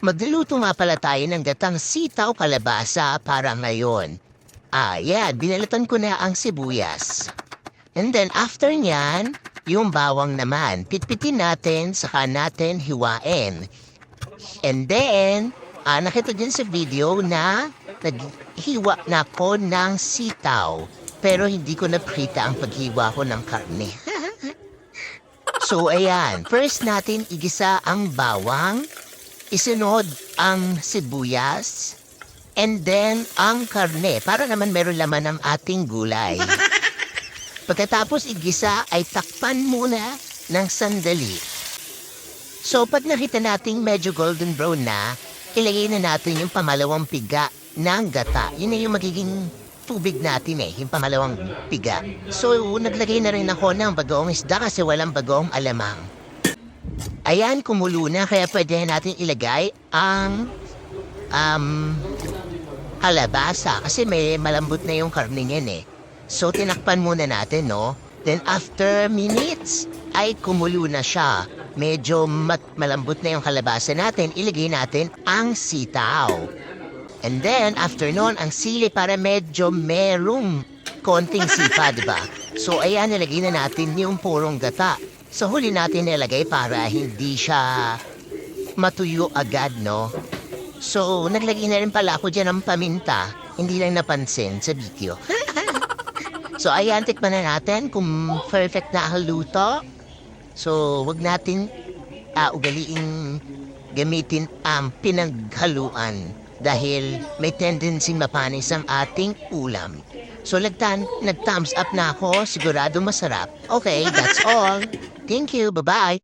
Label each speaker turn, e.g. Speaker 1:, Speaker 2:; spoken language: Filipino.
Speaker 1: Magluluto nga pala tayo ng gatang sitaw kalabasa para ngayon. Binalatan ko na ang sibuyas. And then after nyan, yung bawang naman, pitpitin natin, saka natin hiwain. And then, nakita din sa video na naghiwa na ko ng sitaw. Pero hindi ko naprita ang paghiwa ko ng karne. So ayan, first natin igisa ang bawang, isunod ang sibuyas, and then ang karne para naman meron laman ang ating gulay. Pagkatapos igisa ay takpan muna ng sandali. So pag nakita nating medyo golden brown na, ilagay na natin yung pamalawang piga ng gata. Yun na yung magiging tubig natin yung pamalawang piga. So naglagay na rin ako ng bagoong isda kasi walang bagoong alamang. Ayan, kumulo na kaya pwede natin ilagay ang halabasa kasi may malambot na yung karne niyan. So tinakpan muna natin, no? Then after minutes ay kumulo na siya. Medyo malambot na yung kalabasa natin, ilagay natin ang sitaw. And then after nun, ang sili para medyo merong konting sipa, diba? So ayan, nilagay na natin yung purong gata. So huli natin nilagay para hindi siya matuyo agad, no? So naglagay na rin pala ako dyan ng paminta. Hindi lang napansin sa video. So ayan, tikman na natin kung perfect na ang luto. So wag natin ugaliing gamitin ang pinaghaluan dahil may tendency mapanis ang ating ulam. So nag-thumbs up na ako, sigurado masarap. Okay, that's all. Thank you, bye-bye.